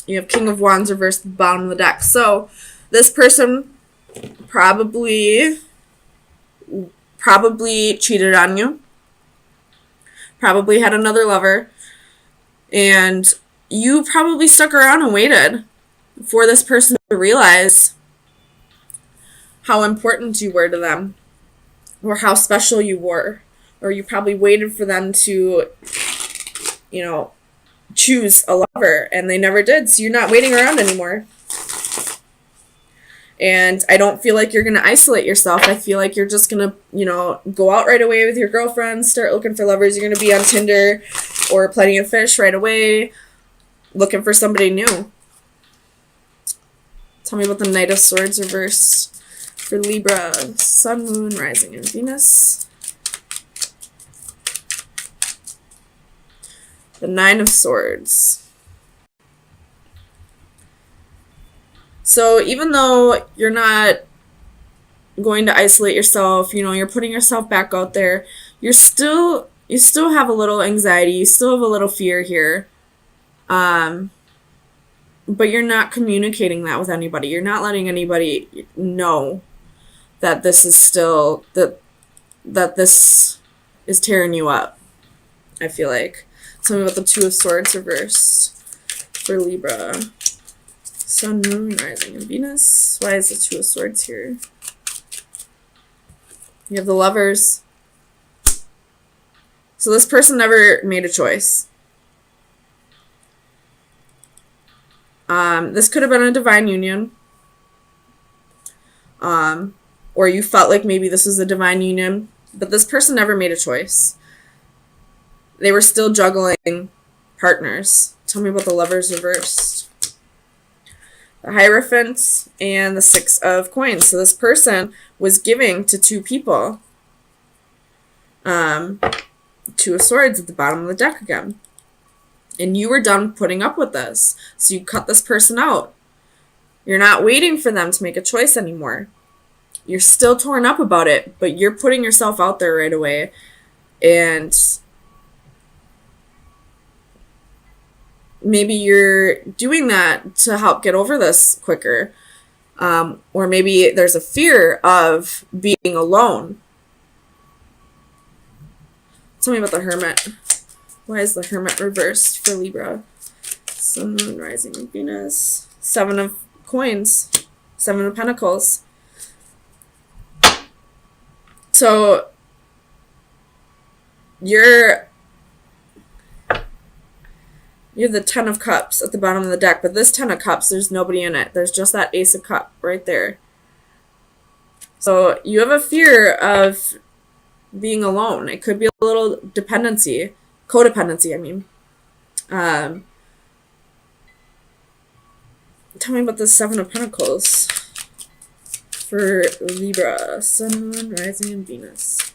You have King of Wands reversed at the bottom of the deck. So this person probably cheated on you, probably had another lover, and you probably stuck around and waited for this person to realize how important you were to them, or how special you were, or you probably waited for them to, choose a lover, and they never did, so you're not waiting around anymore. And I don't feel like you're going to isolate yourself. I feel like you're just going to, go out right away with your girlfriends, start looking for lovers. You're going to be on Tinder or Plenty of Fish right away, looking for somebody new. Tell me about the Knight of Swords reversed for Libra, Sun, Moon, Rising, and Venus. The Nine of Swords. So even though you're not going to isolate yourself, you're putting yourself back out there, you still have a little anxiety, you still have a little fear here. But you're not communicating that with anybody. You're not letting anybody know that this is still, that this is tearing you up, I feel like. Tell me about the Two of Swords reversed for Libra. Sun, Moon, Rising, and Venus. Why is the Two of Swords here? You have the Lovers. So this person never made a choice. This could have been a divine union. Or you felt like maybe this was a divine union, but this person never made a choice. They were still juggling partners. Tell me about the Lovers reversed. The Hierophant and the Six of Coins. So this person was giving to two people. Two of Swords at the bottom of the deck again. And you were done putting up with this. So you cut this person out. You're not waiting for them to make a choice anymore. You're still torn up about it, but you're putting yourself out there right away. And maybe you're doing that to help get over this quicker. Or maybe there's a fear of being alone. Tell me about the Hermit. Why is the Hermit reversed for Libra? Sun, Moon, Rising, and Venus. Seven of Coins. Seven of Pentacles. So you have the Ten of Cups at the bottom of the deck, but this Ten of Cups, there's nobody in it. There's just that Ace of Cups right there. So you have a fear of being alone. It could be a little codependency, I mean. Tell me about the Seven of Pentacles for Libra, Sun, Moon, Rising, and Venus.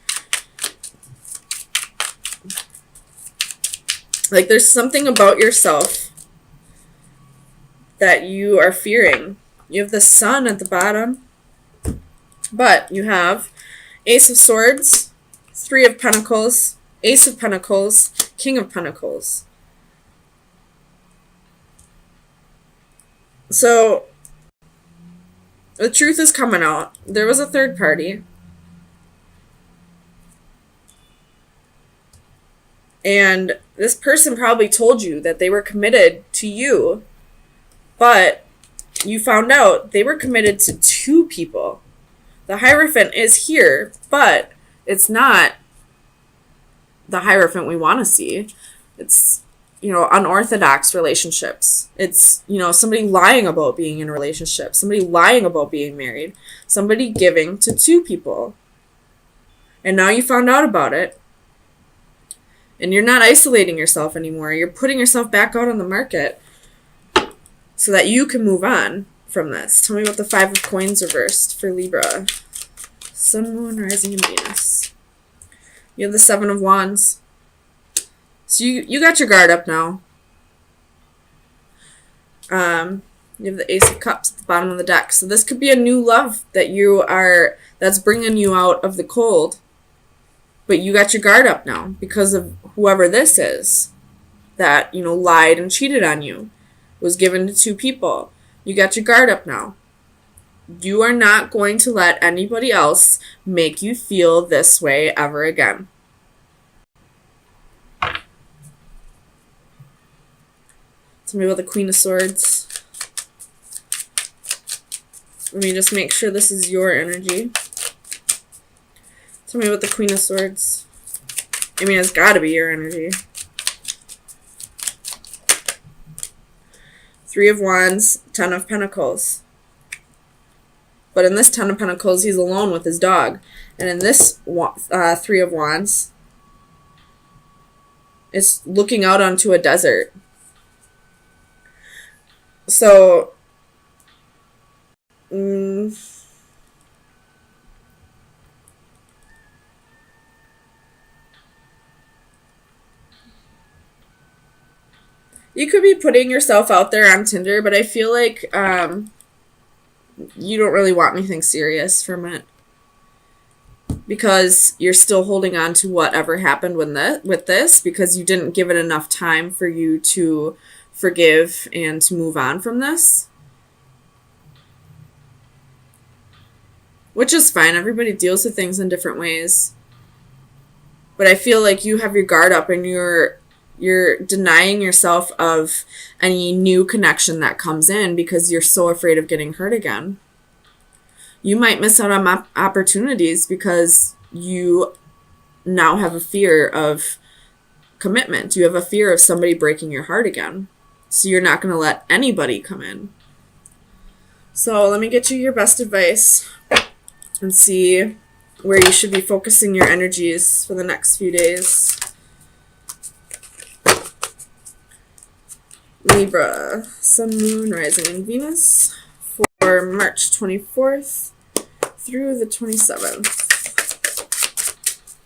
Like, there's something about yourself that you are fearing. You have the Sun at the bottom, but you have Ace of Swords, Three of Pentacles, Ace of Pentacles, King of Pentacles. So the truth is coming out. There was a third party. And this person probably told you that they were committed to you, but you found out they were committed to two people. The Hierophant is here, but it's not the Hierophant we want to see. It's, unorthodox relationships. It's, somebody lying about being in a relationship, somebody lying about being married, somebody giving to two people. And now you found out about it. And you're not isolating yourself anymore. You're putting yourself back out on the market so that you can move on from this. Tell me about the Five of Coins reversed for Libra. Sun, Moon, Rising, and Venus. You have the Seven of Wands. So you got your guard up now. You have the Ace of Cups at the bottom of the deck. So this could be a new love that's bringing you out of the cold. But you got your guard up now because of whoever this is that, lied and cheated on you. was given to two people. You got your guard up now. You are not going to let anybody else make you feel this way ever again. Tell me about the Queen of Swords. Let me just make sure this is your energy. Tell me about the Queen of Swords. I mean, it's got to be your energy. Three of Wands, Ten of Pentacles. But in this Ten of Pentacles, he's alone with his dog. And in this Three of Wands, it's looking out onto a desert. So, you could be putting yourself out there on Tinder, but I feel like you don't really want anything serious from it. Because you're still holding on to whatever happened with this, because you didn't give it enough time for you to forgive and to move on from this. Which is fine. Everybody deals with things in different ways. But I feel like you have your guard up and you're denying yourself of any new connection that comes in because you're so afraid of getting hurt again. You might miss out on opportunities because you now have a fear of commitment. You have a fear of somebody breaking your heart again. So you're not going to let anybody come in. So let me get you your best advice and see where you should be focusing your energies for the next few days. Libra, Sun, Moon, Rising, and Venus for March 24th through the 27th.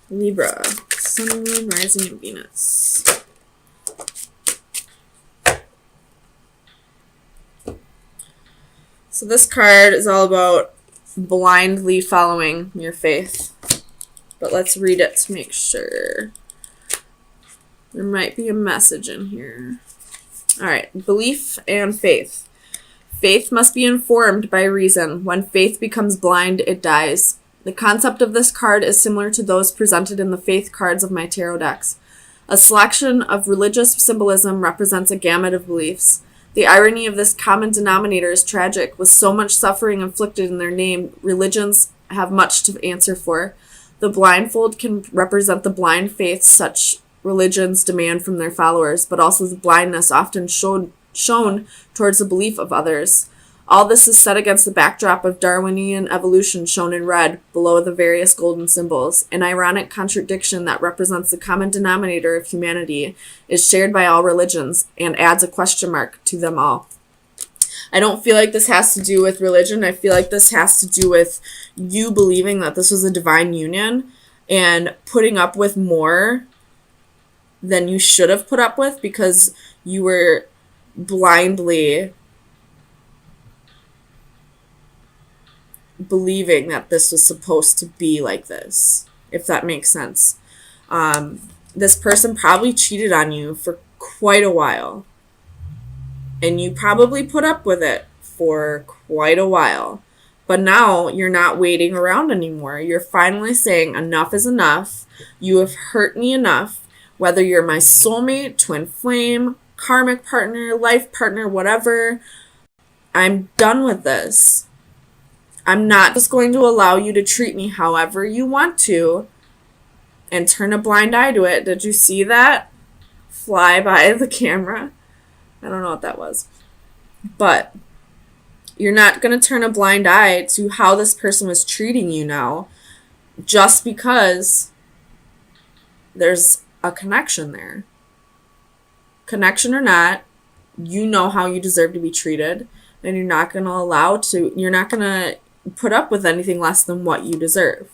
Libra, Sun, Moon, Rising, and Venus. So this card is all about blindly following your faith. But let's read it to make sure. There might be a message in here. All right, belief and faith. Faith must be informed by reason. When faith becomes blind, it dies. The concept of this card is similar to those presented in the faith cards of my tarot decks. A selection of religious symbolism represents a gamut of beliefs. The irony of this common denominator is tragic. With so much suffering inflicted in their name, religions have much to answer for. The blindfold can represent the blind faith such religions demand from their followers, but also the blindness often shown towards the belief of others. All this is set against the backdrop of Darwinian evolution shown in red below the various golden symbols. An ironic contradiction that represents the common denominator of humanity is shared by all religions and adds a question mark to them all. I don't feel like this has to do with religion. I feel like this has to do with you believing that this was a divine union and putting up with more than you should have put up with because you were blindly believing that this was supposed to be like this, if that makes sense. This person probably cheated on you for quite a while, and you probably put up with it for quite a while, but now you're not waiting around anymore. You're finally saying enough is enough. You have hurt me enough, whether you're my soulmate, twin flame, karmic partner, life partner, whatever. I'm done with this. I'm not just going to allow you to treat me however you want to and turn a blind eye to it. Did you see that fly by the camera? I don't know what that was. But you're not going to turn a blind eye to how this person was treating you now just because there's a connection there. Connection or not, you know how you deserve to be treated, and you're not going to put up with anything less than what you deserve.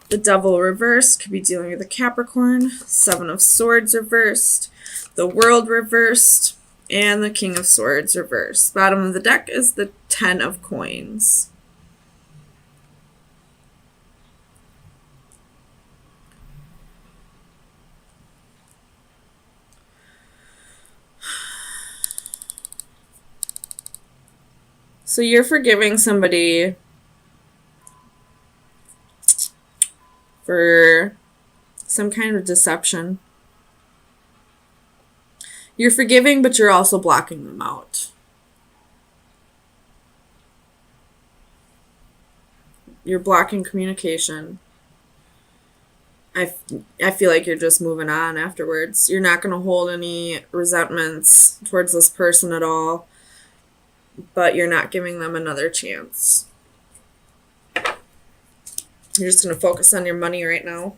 The Devil reversed could be dealing with a Capricorn. Seven of Swords reversed. The World reversed. And the King of Swords reversed. Bottom of the deck is the Ten of Coins. So you're forgiving somebody for some kind of deception. You're forgiving, but you're also blocking them out. You're blocking communication. I feel like you're just moving on afterwards. You're not going to hold any resentments towards this person at all, but you're not giving them another chance. You're just going to focus on your money right now.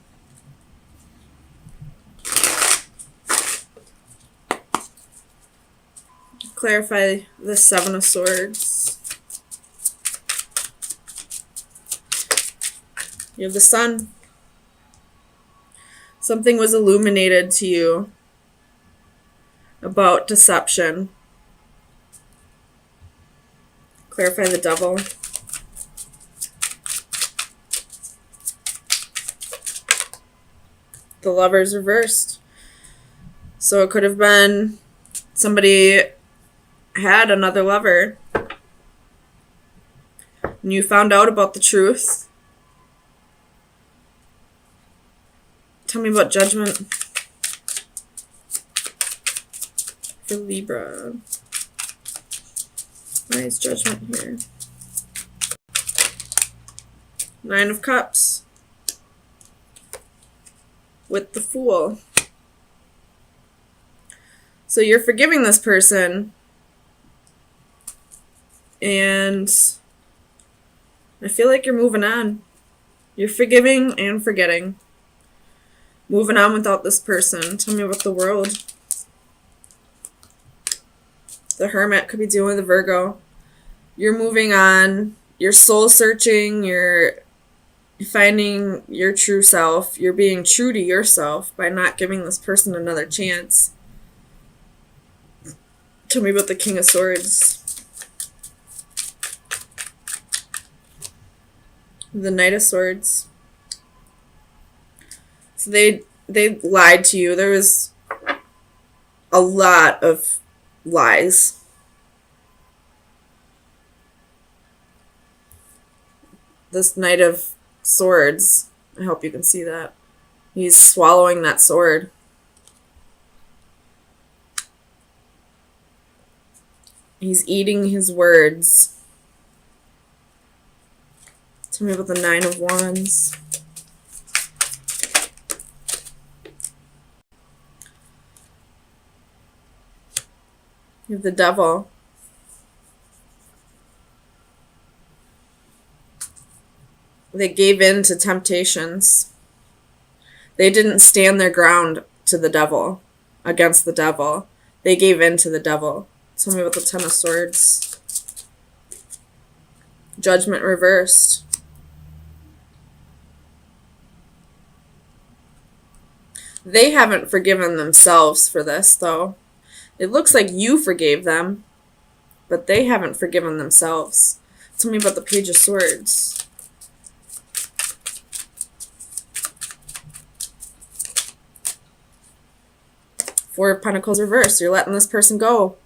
Clarify the Seven of Swords. You have the Sun. Something was illuminated to you about deception. Clarify the Devil. The Lover's reversed. So it could have been somebody had another lover and you found out about the truth. Tell me about Judgment for Libra. Why is Judgment here? Nine of Cups with the Fool. So you're forgiving this person, and I feel like you're moving on. You're forgiving and forgetting. Moving on without this person. Tell me about the World. The Hermit could be dealing with a Virgo. You're moving on. You're soul searching. You're finding your true self. You're being true to yourself by not giving this person another chance. Tell me about the King of Swords. The Knight of Swords. So they lied to you. There was a lot of lies. This Knight of Swords, I hope you can see that. He's swallowing that sword. He's eating his words. Tell me about the Nine of Wands. You have the Devil. They gave in to temptations. They didn't stand their ground to the devil, against the devil. They gave in to the devil. Tell me about the Ten of Swords. Judgment reversed. They haven't forgiven themselves for this, though. It looks like you forgave them, but they haven't forgiven themselves. Tell me about the Page of Swords. Four of Pentacles reversed. You're letting this person go.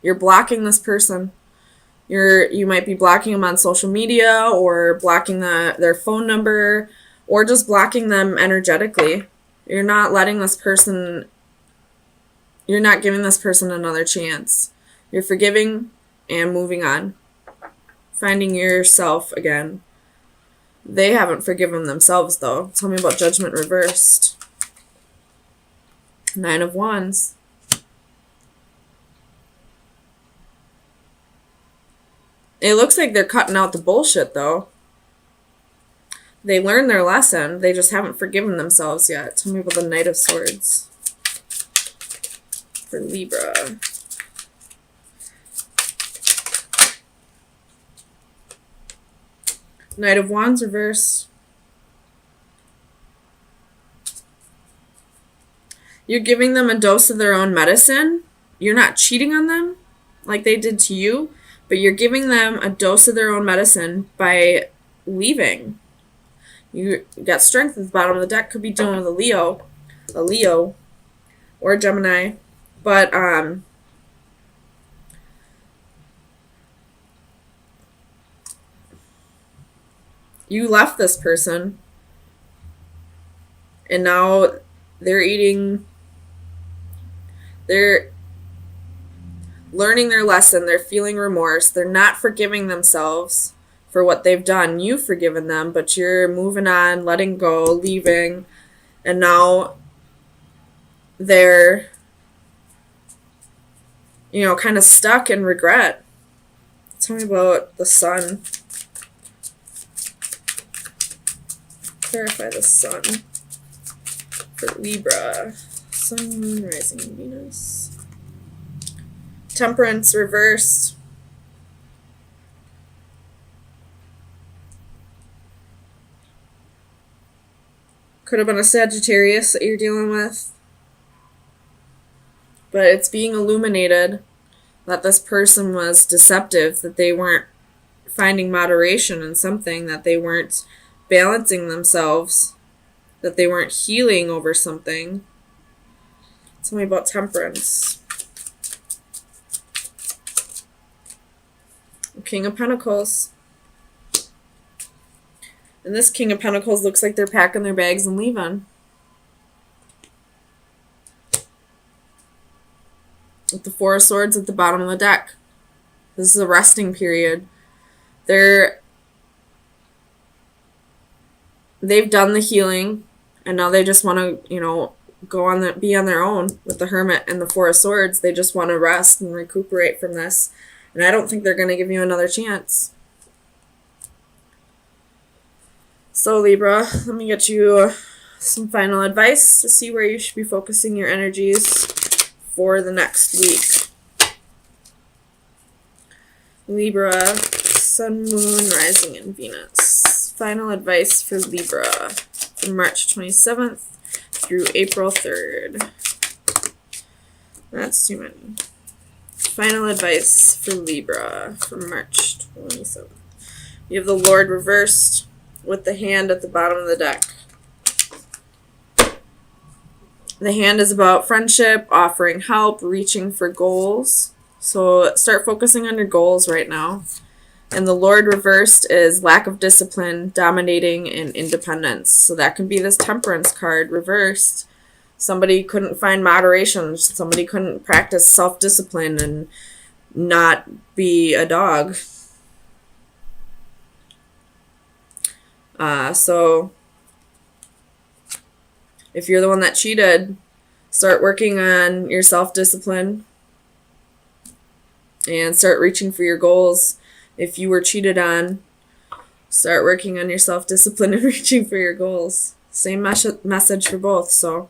You're blocking this person. You might be blocking them on social media, or blocking their phone number, or just blocking them energetically. You're not letting this person, you're not giving this person another chance. You're forgiving and moving on. Finding yourself again. They haven't forgiven themselves, though. Tell me about Judgment reversed. Nine of Wands. It looks like they're cutting out the bullshit, though. They learned their lesson. They just haven't forgiven themselves yet. Tell me about the Knight of Swords for Libra. Knight of Wands reversed. You're giving them a dose of their own medicine. You're not cheating on them like they did to you, but you're giving them a dose of their own medicine by leaving. You got Strength at the bottom of the deck. Could be dealing with a Leo, or a Gemini. But You left this person, and now they're learning their lesson, they're feeling remorse, they're not forgiving themselves for what they've done. You've forgiven them, but you're moving on, letting go, leaving, and now they're, kind of stuck in regret. Tell me about the sun. Clarify the sun for Libra. Sun, moon, rising, Venus. Temperance reversed. Could have been a Sagittarius that you're dealing with. But it's being illuminated that this person was deceptive, that they weren't finding moderation in something, that they weren't balancing themselves, that they weren't healing over something. Tell me about temperance. King of Pentacles. And this King of Pentacles looks like they're packing their bags and leaving. With the Four of Swords at the bottom of the deck. This is a resting period. They've done the healing, and now they just want to, be on their own. With the Hermit and the Four of Swords, they just want to rest and recuperate from this. And I don't think they're going to give you another chance. So Libra, let me get you some final advice to see where you should be focusing your energies for the next week. Libra, Sun, Moon, Rising, and Venus. Final advice for Libra from March 27th through April 3rd. That's too many. Final advice for Libra from March 27th. You have the Lord reversed with the hand at the bottom of the deck. The hand is about friendship, offering help, reaching for goals. So start focusing on your goals right now. And the Lord reversed is lack of discipline, dominating, and independence. So that can be this Temperance card reversed. Somebody couldn't find moderation. Somebody couldn't practice self-discipline and not be a dog. So if you're the one that cheated, start working on your self-discipline and start reaching for your goals. If you were cheated on, start working on your self-discipline and reaching for your goals. Same message for both, so